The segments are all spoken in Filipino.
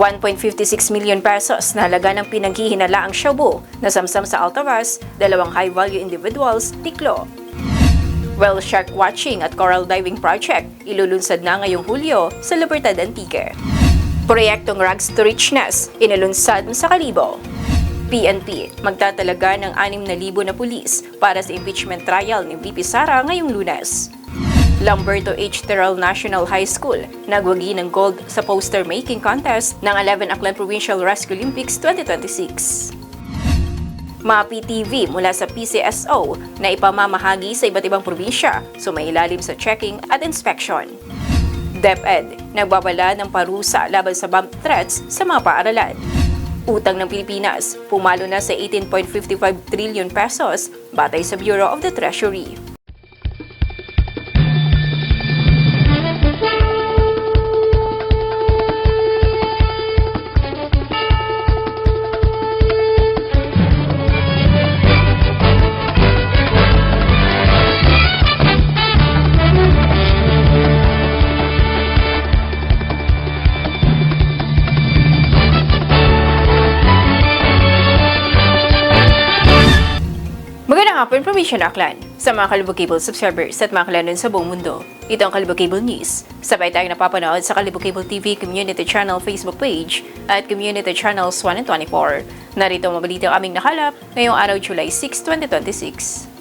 1.56 million pesos na halaga ng pinaghihinalaang shabu na samsam sa Altavas, dalawang high-value individuals, Tiklo. Whale shark watching at coral diving project ilulunsad na ngayong Hulyo sa Libertad Antique. Proyektong Rags to Richness inilunsad sa Kalibo. PNP magtatalaga ng 6,000 na pulis para sa impeachment trial ni VP Sara ngayong Lunes. Lamberto H. Terrell National High School nagwagi ng gold sa poster making contest ng 11 Aklan Provincial Rescue Olympics 2026. MAPI TV mula sa PCSO na ipamamahagi sa iba't ibang probinsya, sumailalim sa checking at inspection. DepEd nagbabala ng parusa laban sa bomb threats sa mga paaralan. Utang ng Pilipinas pumalo na sa 18.55 trillion pesos batay sa Bureau of the Treasury. Magandang hapon, Provincial Aklan, sa mga Kalibog Cable subscribers at mga kalanon sa buong mundo. Ito ang Kalibog Cable News. Sabay tayong napapanood sa Kalibog Cable TV Community Channel Facebook page at Community Channels 1 and 24. Narito ang mabalita aming nakalap ngayong araw July 6, 2026.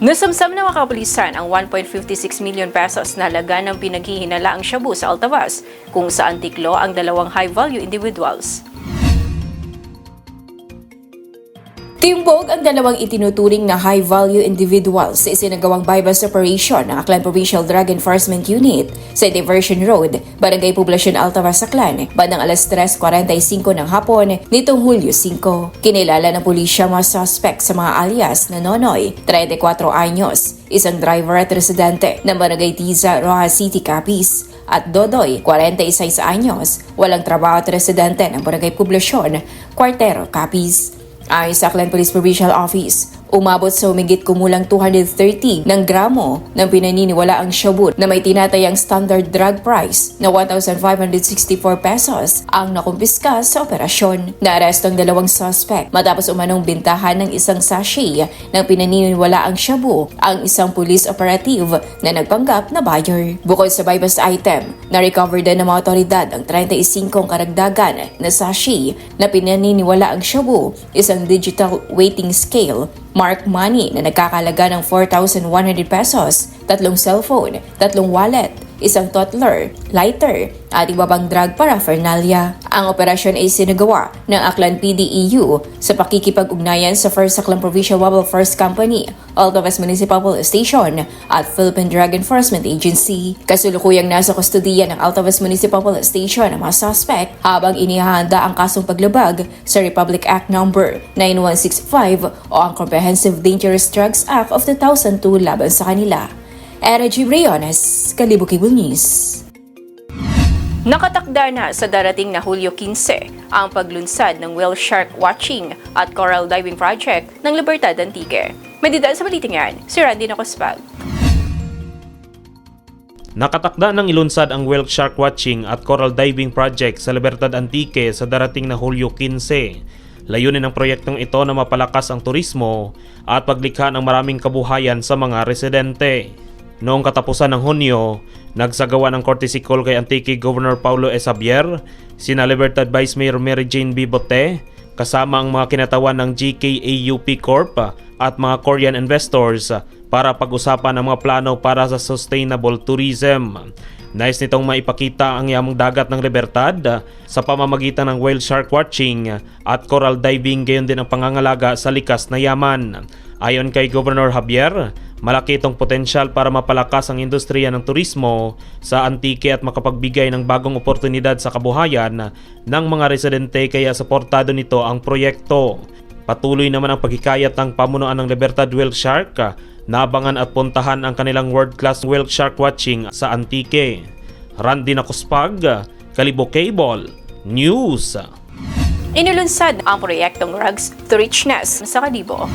Nasamsam na mga kapulisan ang 1.56 million pesos na halaga ng pinaghihinalaang shabu sa Altavas, kung saan tiklo ang dalawang high-value individuals. Timbog ang dalawang itinuturing na high-value individuals sa isinagawang bypass operation ng Aklan Provincial Drug Enforcement Unit sa Diversion Road, Barangay Poblacion Altavas, Aklan, bandang alas 3:45 ng hapon nitong Hulyo 5. Kinilala ng pulisya mga suspect sa mga alias na Nonoy, 34 anyos, isang driver at residente ng Barangay Tiza, Rojas City, Capiz, at Dodoy, 46 anyos, walang trabaho at residente ng Barangay Poblacion, Cuartero, Capiz. Ayon sa Aklan Police Provincial Office, umabot sa humigit kumulang 230 ng gramo ng pinaniniwalaang shabu na may tinatayang standard drug price na 1,564 pesos ang nakumpiska sa operasyon. Naaresto ang dalawang suspect matapos umanong bintahan ng isang sachet ng pinaniniwalaang shabu ang isang police operative na nagpanggap na buyer. Bukod sa bypass item, na-recover din ng mga otoridad ang 35 karagdagan na sachet na pinaniniwalaang shabu, isang digital weighting scale, mark money na nagkakalaga ng 4,100 pesos, 3 cellphone, 3 wallet, isang toddler, lighter, at iba pang drug paraphernalia. Ang operasyon ay sinagawa ng Aklan PDEU sa pakikipag-ugnayan sa First Aklan Provincial Mobile First Company, Altavas Municipal Police Station at Philippine Drug Enforcement Agency. Kasulukuyang nasa kustodiya ng Altavas Municipal Police Station ang mga suspect habang inihahanda ang kasong paglabag sa Republic Act No. 9165 o ang Comprehensive Dangerous Drugs Act of 2002 laban sa kanila. Era G. Briones, Kalibog Cable News. Nakatakda na sa darating na Hulyo 15 ang paglunsad ng whale shark watching at coral diving project ng Libertad Antique. May detalye sa balitang yan, si Randy Nacospag. Nakatakda ng ilunsad ang whale shark watching at coral diving project sa Libertad Antique sa darating na Hulyo 15. Layunin ng proyektong ito na mapalakas ang turismo at paglikha ng maraming kabuhayan sa mga residente. Noong katapusan ng Hunyo, nagsagawa ng courtesy call kay Antique Governor Paulo S. Javier, sina Libertad Vice Mayor Mary Jane B. Bote, kasama ang mga kinatawan ng GKAUP Corp at mga Korean investors para pag-usapan ang mga plano para sa sustainable tourism. Nais nitong maipakita ang yamang dagat ng Libertad sa pamamagitan ng whale shark watching at coral diving, gayon din ang pangangalaga sa likas na yaman. Ayon kay Governor Javier, malaki itong potensyal para mapalakas ang industriya ng turismo sa Antique at makapagbigay ng bagong oportunidad sa kabuhayan ng mga residente, kaya suportado nito ang proyekto. Patuloy naman ang paghikayat ng pamunuan ng Libertad Whale Shark na abangan at puntahan ang kanilang world-class whale shark watching sa Antique. Randy Nakuspag, Kalibo Cable News. Inulunsad ang proyektong Rugs to Richness sa Kalibo.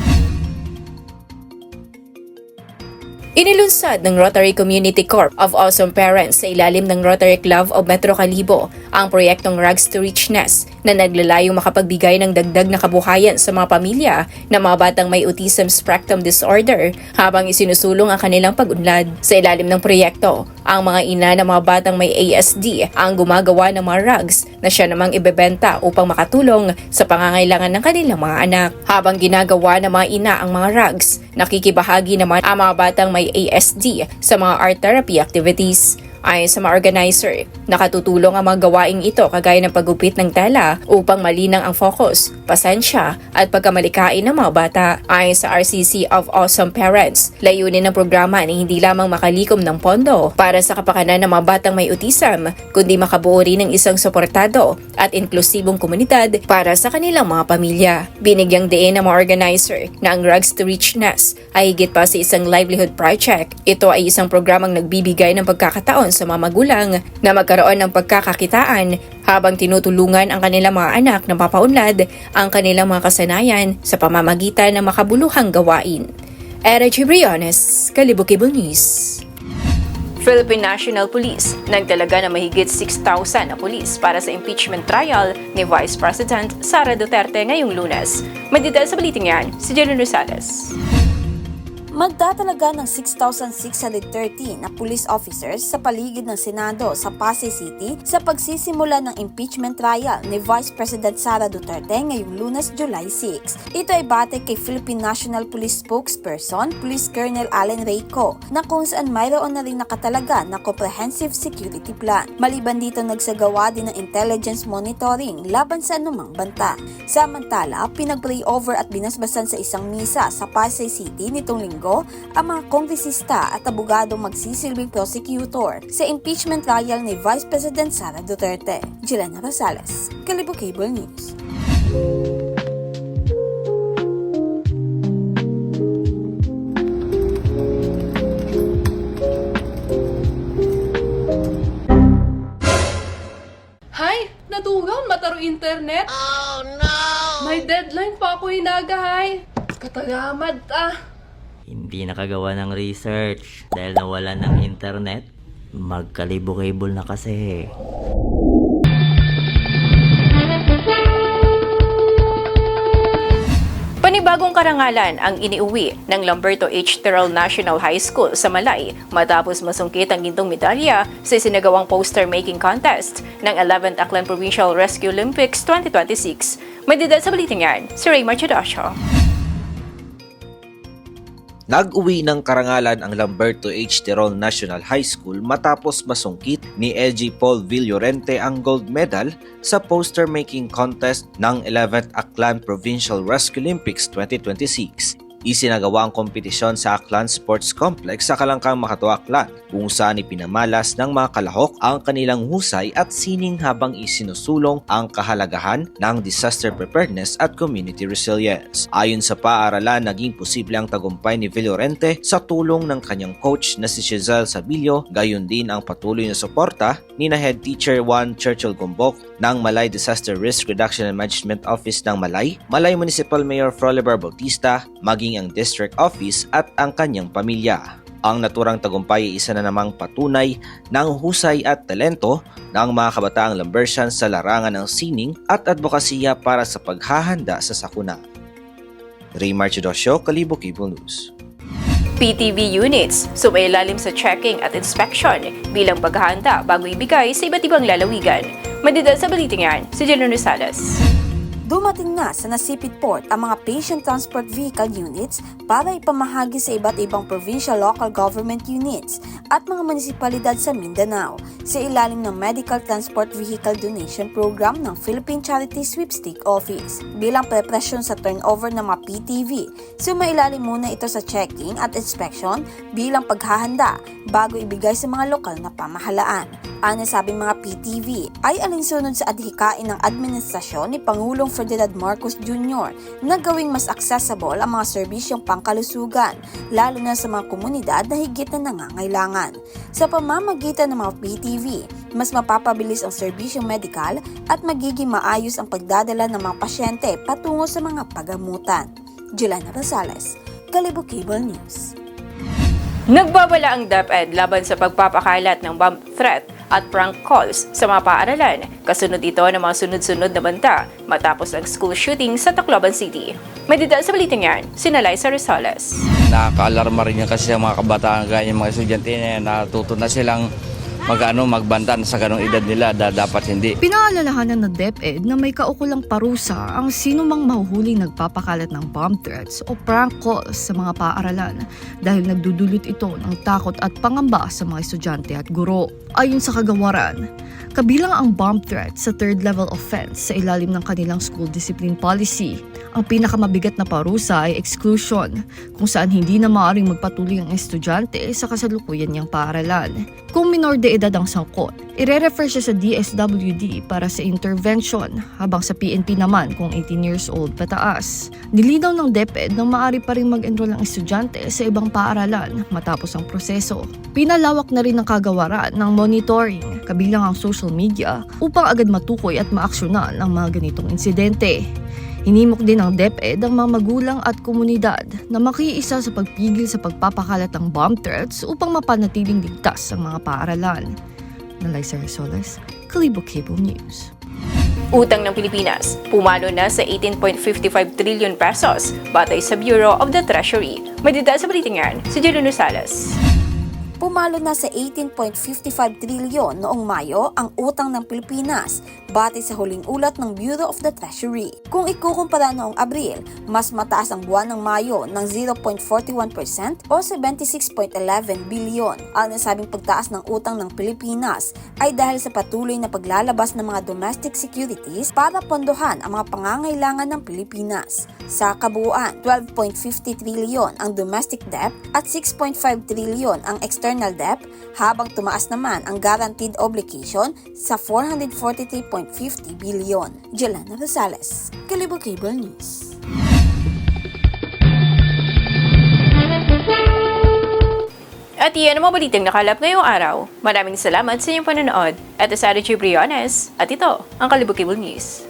Inilunsad ng Rotary Community Corp of Awesome Parents sa ilalim ng Rotary Club of Metro Kalibo ang proyektong Rugs to Richness na naglalayong makapagbigay ng dagdag na kabuhayan sa mga pamilya na mga batang may autism spectrum disorder habang isinusulong ang kanilang pag-unlad. Sa ilalim ng proyekto, ang mga ina ng mga batang may ASD ang gumagawa ng mga rugs na siya namang ibebenta upang makatulong sa pangangailangan ng kanilang mga anak. Habang ginagawa ng mga ina ang mga rugs, nakikibahagi naman ang mga batang may ASD sa mga art therapy activities. Ayon sa mga organizer, nakatutulong ang mga gawaing ito kagaya ng paggupit ng tela upang malinang ang focus, pasensya at pagkamalikain ng mga bata. Ayon sa RCC of Awesome Parents, layunin ng programa na hindi lamang makalikom ng pondo para sa kapakanan ng mga batang may autism, kundi makabuo rin ng isang suportado at inklusibong komunidad para sa kanilang mga pamilya. Binigyang diin ng mga organizer na ang Rugs to Richness ay higit pa sa isang livelihood project. Ito ay isang programang nagbibigay ng pagkakataon sa mga magulang na magkaroon ng pagkakakitaan habang tinutulungan ang kanilang mga anak na mapaunlad ang kanilang mga kasanayan sa pamamagitan ng makabuluhang gawain. Era Gibriones, Kalibo Cable News. Philippine National Police nagdalaga ng mahigit 6,000 na pulis para sa impeachment trial ni Vice President Sara Duterte ngayong Lunes. Madidal sa baliting yan, si Jelon Rosales. Magtatalaga ng 6,630 na police officers sa paligid ng Senado sa Pasay City sa pagsisimula ng impeachment trial ni Vice President Sara Duterte ngayong Lunes, July 6. Ito ay batay kay Philippine National Police Spokesperson, Police Colonel Allen Reyco, na kung saan mayroon na rin nakatalaga na comprehensive security plan. Maliban dito, nagsagawa din ng intelligence monitoring laban sa anumang banta. Samantala, pinag-pray over at binasbasan sa isang misa sa Pasay City nitong linggo ang mga kongresista at abogadong magsisilbing prosecutor sa impeachment trial ni Vice President Sara Duterte. Jelena Rosales, Kalibo Cable News. Hay, natugaw mataro internet. Oh no! May deadline pa ako hinagahay. Katagamad Hindi nakagawa ng research dahil nawala ng internet. Magkalibo-cable na kasi. Panibagong karangalan ang iniuwi ng Lamberto H. Terrell National High School sa Malay matapos masungkit ang gintong medalya sa isinagawang poster-making contest ng 11th Aklan Provincial Rescue Olympics 2026. Madidal sa baliting yan, si Ray Marchadasio. Nag-uwi ng karangalan ang Lamberto H. Terrell National High School matapos masungkit ni LG Paul Villorente ang gold medal sa poster-making contest ng 11th Aklan Provincial Rescue Olympics 2026. Isinagawa ang kompetisyon sa Aklan Sports Complex sa Kalangkang Makatoa, Aklan, kung saan ipinamalas ng mga kalahok ang kanilang husay at sining habang isinusulong ang kahalagahan ng disaster preparedness at community resilience. Ayon sa paaralan, naging posible ang tagumpay ni Villorente sa tulong ng kanyang coach na si Chizelle Sabilio, gayon din ang patuloy na suporta ni na Head Teacher Juan Churchill Gombok ng Malay Disaster Risk Reduction and Management Office ng Malay, Malay Municipal Mayor Frolibar Bautista, maging ang District Office at ang kanyang pamilya. Ang naturang tagumpay ay isa na namang patunay ng husay at talento ng mga kabataang Lambertians sa larangan ng sining at advokasya para sa paghahanda sa sakuna. Ray Marchadosio, Kalibo Cable News. PTV units sumailalim sa checking at inspection bilang paghahanda bago ibigay sa iba't ibang lalawigan. Madidal sa baliting yan, si Jelon Rosales. Dumating na sa Nasipit Port ang mga patient transport vehicle units para ipamahagi sa iba't ibang provincial local government units at mga munisipalidad sa Mindanao sa ilalim ng Medical Transport Vehicle Donation Program ng Philippine Charity Sweepstake Office. Bilang preparasyon sa turnover ng mga PTV, sumailalim muna ito sa checking at inspection bilang paghahanda bago ibigay sa mga lokal na pamahalaan. Ang nasabing mga PTV ay alinsunod sa adhikain ng administrasyon ni Pangulong Ferdinand Marcos Jr. na gawing mas accessible ang mga serbisyong pangkalusugan, lalo na sa mga komunidad na higit na nangangailangan. Sa pamamagitan ng mga PTV, mas mapapabilis ang serbisyong medikal at magiging maayos ang pagdadala ng mga pasyente patungo sa mga pagamutan. Jelana Rosales, Kalibo Cable News. Nagbabala ang DepEd laban sa pagpapakalat ng bomb threat at prank calls sa mga paaralan. Kasunod ito ng mga sunod-sunod na banta matapos ang school shooting sa Tacloban City. May detalye sa balitang yan, Liza Rosales. Nakaka-alarma rin yan kasi ang mga kabataan ganyan mga estudyante na natuto na silang magbantan sa ganong edad nila dapat hindi. Pinaalalahanan ng DepEd na may kaukulang parusa ang sino mang mahuhuling nagpapakalat ng bomb threats o prank calls sa mga paaralan dahil nagdudulot ito ng takot at pangamba sa mga estudyante at guro. Ayon sa kagawaran, kabilang ang bomb threat sa third level offense sa ilalim ng kanilang school discipline policy. Ang pinakamabigat na parusa ay exclusion, kung saan hindi na maaaring magpatuloy ang estudyante sa kasalukuyan niyang paaralan. Kung minor de edad ang sangkot, ire-refer siya sa DSWD para sa intervention, habang sa PNP naman kung 18 years old pataas. Nilinaw ng DepEd na maaari pa rin mag-enroll ang estudyante sa ibang paaralan matapos ang proseso. Pinalawak na rin ang kagawaran ng monitoring, kabilang ang social media, upang agad matukoy at maaksyonan ang mga ganitong insidente. Hinimok din ng DepEd ang mga magulang at komunidad na makiisa sa pagpigil sa pagpapakalat ng bomb threats upang mapanatiling ligtas ang mga paaralan. Liza Rosales, Kalibo Cable News. Utang ng Pilipinas, pumalo na sa 18.55 trillion pesos batay sa Bureau of the Treasury. May detalye sa balitang yan, Jelana Rosales. Pumalo na sa 18.55 trilyon noong Mayo ang utang ng Pilipinas batay sa huling ulat ng Bureau of the Treasury. Kung ikukumpara noong Abril, mas mataas ang buwan ng Mayo ng 0.41% o 76.11 bilyon. Ang nasabing pagtaas ng utang ng Pilipinas ay dahil sa patuloy na paglalabas ng mga domestic securities para pondohan ang mga pangangailangan ng Pilipinas. Sa kabuuan, 12.50 trilyon ang domestic debt at 6.5 trilyon ang external debt, habang tumaas naman ang guaranteed obligation sa 443.50 bilyon. Jelana Rosales, Kalibo Cable News. At iyan ang mga balitang nakalap ngayong araw. Maraming salamat sa inyong panonood. Ito si Ari G. Briones at ito ang Kalibo Cable News.